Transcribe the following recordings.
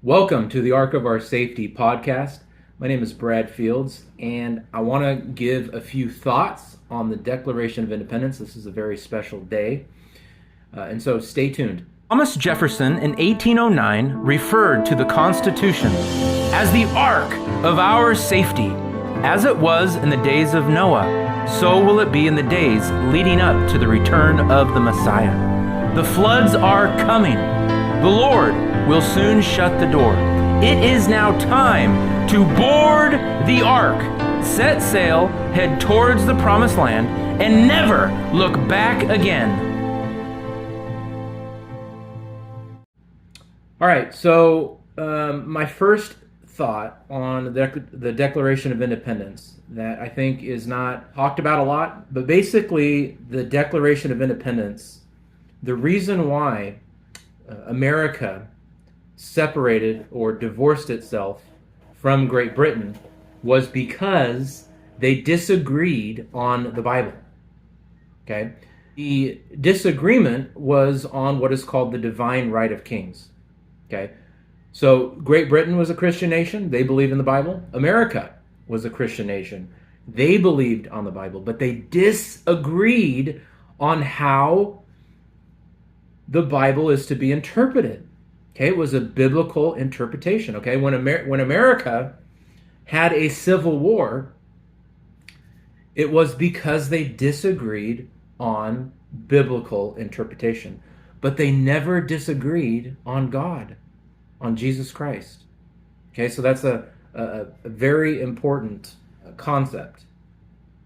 Welcome to the Ark of Our Safety podcast. My name is Brad Fields, and I want to give a few thoughts on the Declaration of Independence. This is a very special day, and so stay tuned. Thomas Jefferson in 1809 referred to the Constitution as the Ark of our safety. As it was in the days of Noah, so will it be in the days leading up to the return of the Messiah. The floods are coming. The Lord will soon shut the door. It is now time to board the ark, set sail, head towards the promised land, and never look back again. All right, so my first thought on the Declaration of Independence that I think is not talked about a lot, but basically the Declaration of Independence, the reason why America separated or divorced itself from Great Britain was because they disagreed on the Bible. Okay? The disagreement was on what is called the divine right of kings. Okay? So Great Britain was a Christian nation. They believed in the Bible. America was a Christian nation. They believed on the Bible, but they disagreed on how the Bible is to be interpreted. Okay, it was a biblical interpretation. Okay, when America had a civil war, it was because they disagreed on biblical interpretation, but they never disagreed on God, on Jesus Christ. Okay, so that's a very important concept,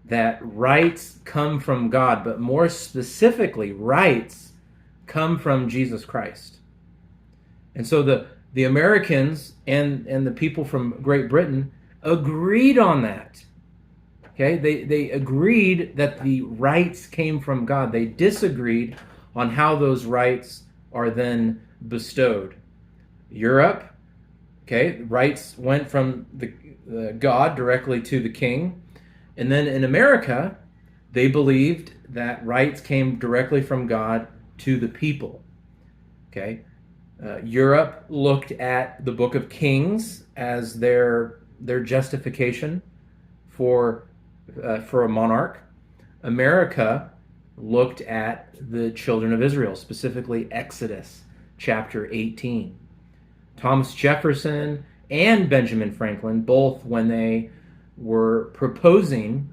that rights come from God, but more specifically, rights come from Jesus Christ. And so the Americans and the people from Great Britain agreed on that. Okay, they agreed that the rights came from God. They disagreed on how those rights are then bestowed. Europe, okay, rights went from the God directly to the king. And then in America, they believed that rights came directly from God to the people. Okay, Europe looked at the Book of Kings as their justification for a monarch. America looked at the children of Israel, specifically Exodus chapter 18. Thomas Jefferson and Benjamin Franklin, both when they were proposing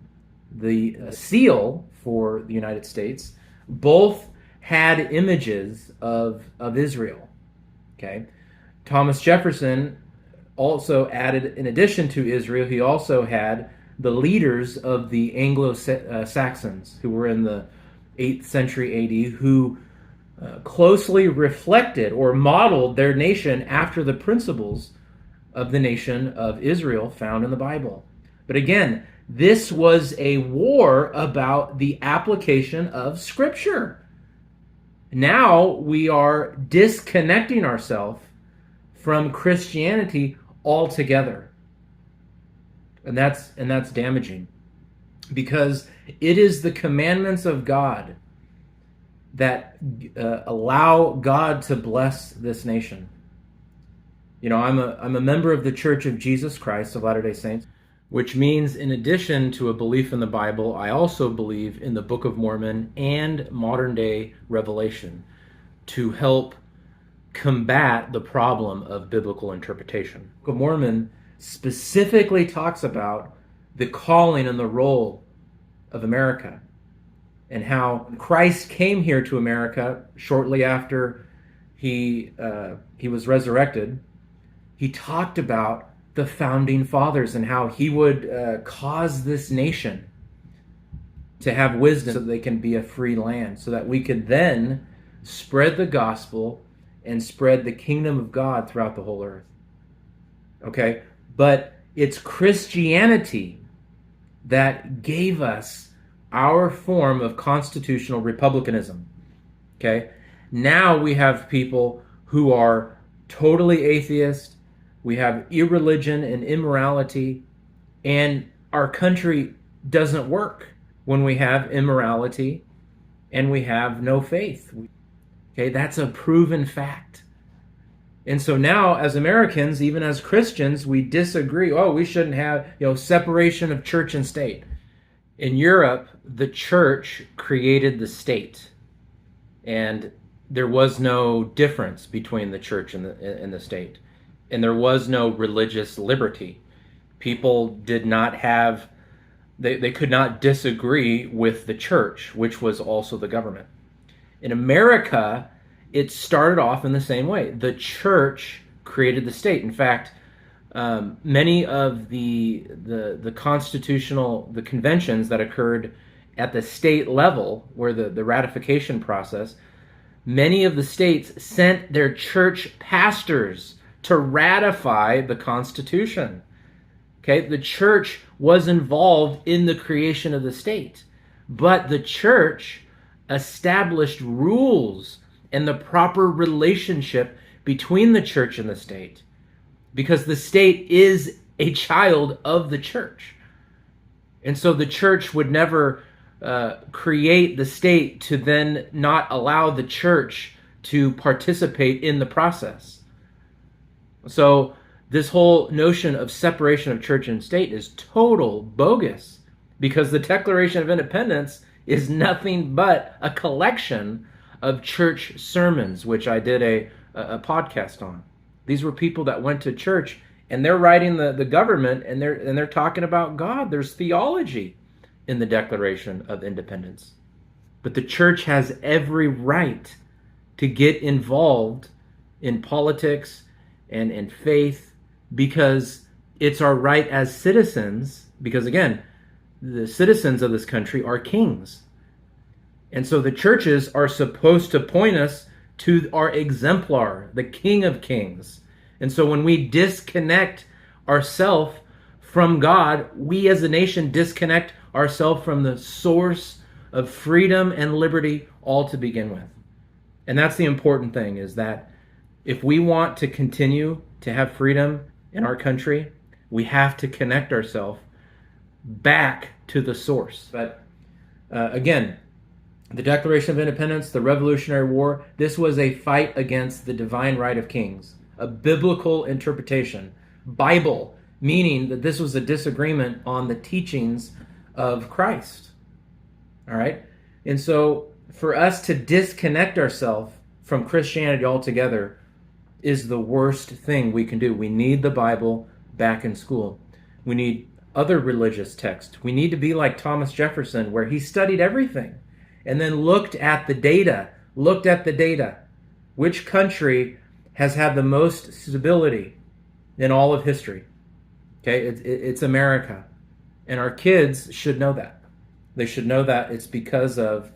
the seal for the United States, both had images of Israel. Okay, Thomas Jefferson also added, in addition to Israel, he also had the leaders of the Anglo-Saxons who were in the 8th century AD, who closely reflected or modeled their nation after the principles of the nation of Israel found in the Bible. But again, this was a war about the application of Scripture. Now we are disconnecting ourselves from Christianity altogether. And that's damaging, because it is the commandments of God that allow God to bless this nation. You know, I'm a member of the Church of Jesus Christ of Latter-day Saints, which means in addition to a belief in the Bible, I also believe in the Book of Mormon and modern-day Revelation to help combat the problem of biblical interpretation. The Book of Mormon specifically talks about the calling and the role of America, and how Christ came here to America shortly after he was resurrected. He talked about the founding fathers and how he would cause this nation to have wisdom so that they can be a free land, so that we could then spread the gospel and spread the kingdom of God throughout the whole earth. Okay? But it's Christianity that gave us our form of constitutional republicanism. Okay? Now we have people who are totally atheist. We have irreligion and immorality, and our country doesn't work when we have immorality and we have no faith. Okay, that's a proven fact. And so now, as Americans, even as Christians, we disagree. Oh, we shouldn't have, separation of church and state. In Europe, the church created the state, and there was no difference between the church and the state, and there was no religious liberty. People did not have, they could not disagree with the church, which was also the government. In America, it started off in the same way. The church created the state. In fact, many of the conventions that occurred at the state level, where the ratification process, many of the states sent their church pastors to ratify the Constitution. Okay, the church was involved in the creation of the state, but the church established rules and the proper relationship between the church and the state, because the state is a child of the church. And so the church would never create the state to then not allow the church to participate in the process. So this whole notion of separation of church and state is total bogus, because the Declaration of Independence is nothing but a collection of church sermons, which I did a podcast on. These were people that went to church, and they're writing the government, and they're talking about God. There's theology in the Declaration of Independence. But the church has every right to get involved in politics and in faith, because it's our right as citizens, because again, the citizens of this country are kings. And so the churches are supposed to point us to our exemplar, the King of Kings. And so when we disconnect ourselves from God, we as a nation disconnect ourselves from the source of freedom and liberty all to begin with. And that's the important thing, is that if we want to continue to have freedom in our country, we have to connect ourselves back to the source. But again, the Declaration of Independence, the Revolutionary War, this was a fight against the divine right of kings, a biblical interpretation. Bible, meaning that this was a disagreement on the teachings of Christ. All right? And so for us to disconnect ourselves from Christianity altogether is the worst thing we can do. We need the Bible back in school. We need other religious texts. We need to be like Thomas Jefferson, where he studied everything and then looked at the data. Which country has had the most stability in all of history? Okay, it's America. And our kids should know that. They should know that it's because of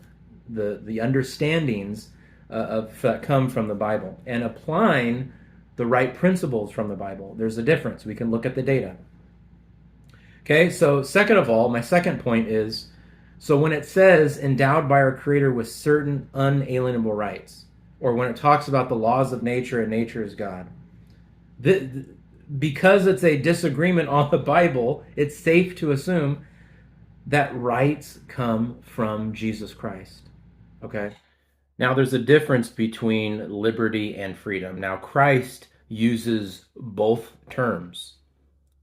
the understandings that come from the Bible, and applying the right principles from the Bible. There's a difference. We can look at the data. Okay, so second of all, my second point is, so when it says endowed by our Creator with certain unalienable rights, or when it talks about the laws of nature and nature is God, because it's a disagreement on the Bible, it's safe to assume that rights come from Jesus Christ. Okay? Now, there's a difference between liberty and freedom. Now, Christ uses both terms.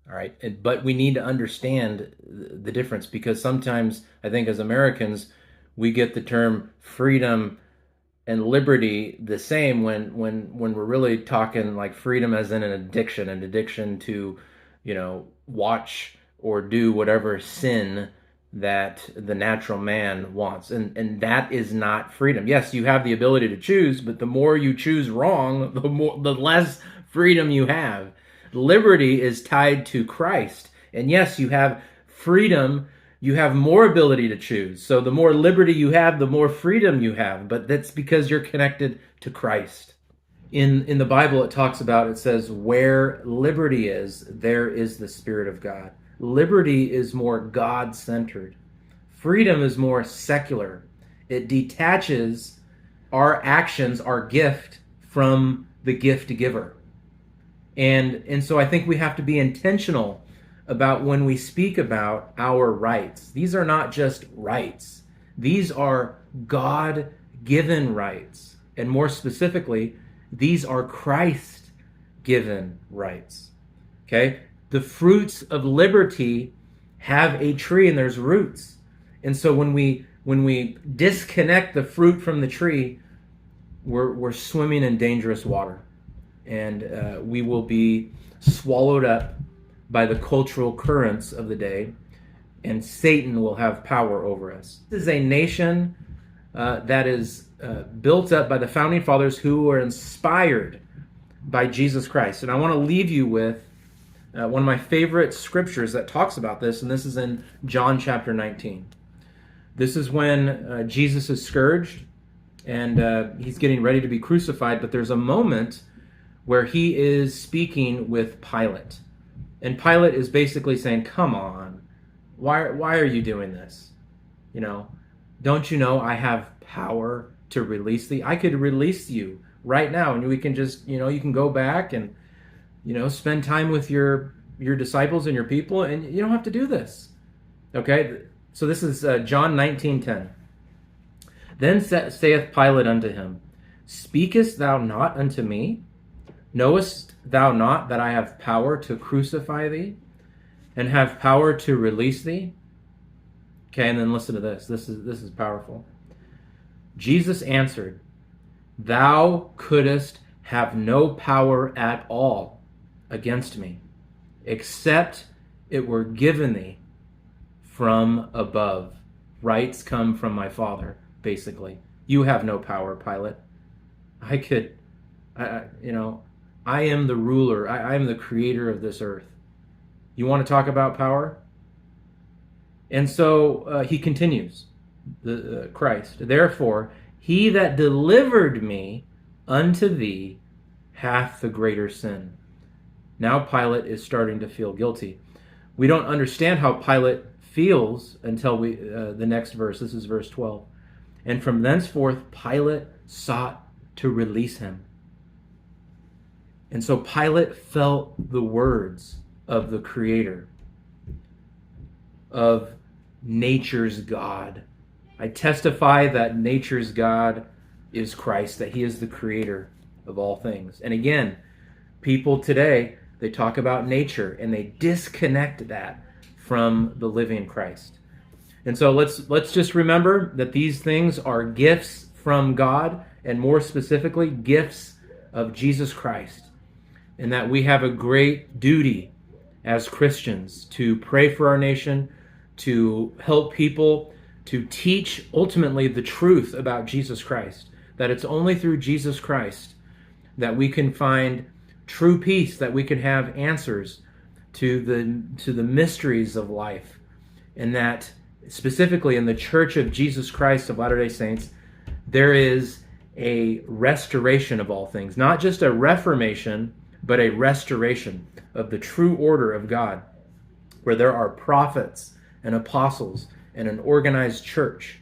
All right, but we need to understand the difference, because sometimes I think as Americans we get the term freedom and liberty the same when we're really talking like freedom as in an addiction to, watch or do whatever sin that the natural man wants, and that is not freedom. Yes, you have the ability to choose, but the more you choose wrong, the less freedom you have. Liberty is tied to Christ. And yes, you have freedom, you have more ability to choose. So the more liberty you have, the more freedom you have. But that's because you're connected to Christ. In the Bible, it says, where liberty is, there is the Spirit of God. Liberty is more God-centered. Freedom is more secular. It detaches our actions, our gift, from the gift giver. And so I think we have to be intentional about when we speak about our rights. These are not just rights. These are God-given rights. And more specifically, these are Christ given rights. Okay? The fruits of liberty have a tree and there's roots. And so when we disconnect the fruit from the tree, we're swimming in dangerous water. And we will be swallowed up by the cultural currents of the day, and Satan will have power over us. This is a nation that is built up by the founding fathers who were inspired by Jesus Christ. And I want to leave you with one of my favorite scriptures that talks about this, and this is in John chapter 19. This is when Jesus is scourged, and he's getting ready to be crucified, but there's a moment where he is speaking with Pilate. And Pilate is basically saying, come on, why are you doing this? Don't you know I have power to release thee? I could release you right now, and we can just, you can go back and, spend time with your disciples and your people, and you don't have to do this. Okay? So this is John 19:10. Then saith Pilate unto him, Speakest thou not unto me? Knowest thou not that I have power to crucify thee, and have power to release thee? Okay, and then listen to this. This is powerful. Jesus answered, Thou couldst have no power at all against me, except it were given thee from above. Rights come from my Father, basically. You have no power, Pilate. I am the ruler. I am the creator of this earth. You want to talk about power? And so he continues, Christ. Therefore, he that delivered me unto thee hath the greater sin. Now Pilate is starting to feel guilty. We don't understand how Pilate feels until the next verse. This is verse 12. And from thenceforth Pilate sought to release him. And so Pilate felt the words of the Creator, of nature's God. I testify that nature's God is Christ, that he is the creator of all things. And again, people today, they talk about nature and they disconnect that from the living Christ. And so let's just remember that these things are gifts from God, and more specifically, gifts of Jesus Christ. And that we have a great duty as Christians to pray for our nation, to help people, to teach ultimately the truth about Jesus Christ. That it's only through Jesus Christ that we can find true peace, that we can have answers to the mysteries of life. And that specifically in the Church of Jesus Christ of Latter-day Saints, there is a restoration of all things. Not just a reformation, but a restoration of the true order of God, where there are prophets and apostles and an organized church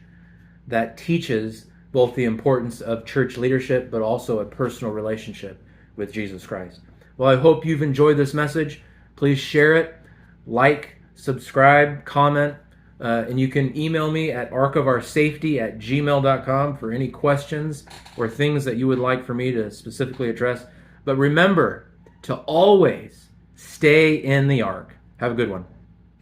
that teaches both the importance of church leadership, but also a personal relationship with Jesus Christ. Well, I hope you've enjoyed this message. Please share it, like, subscribe, comment, and you can email me at arkofursafety@gmail.com for any questions or things that you would like for me to specifically address. But remember to always stay in the ark. Have a good one.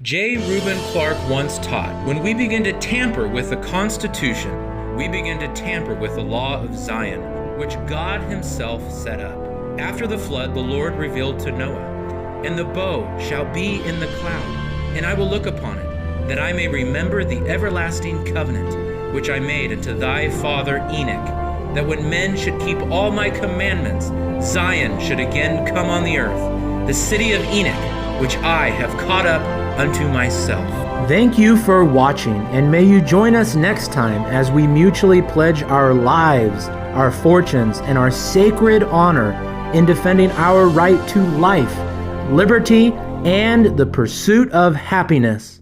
J. Reuben Clark once taught, when we begin to tamper with the Constitution, we begin to tamper with the law of Zion, which God himself set up. After the flood, the Lord revealed to Noah, And the bow shall be in the cloud, and I will look upon it, that I may remember the everlasting covenant, which I made unto thy father Enoch, that when men should keep all my commandments, Zion should again come on the earth, the city of Enoch, which I have caught up unto myself. Thank you for watching, and may you join us next time as we mutually pledge our lives, our fortunes, and our sacred honor in defending our right to life, liberty, and the pursuit of happiness.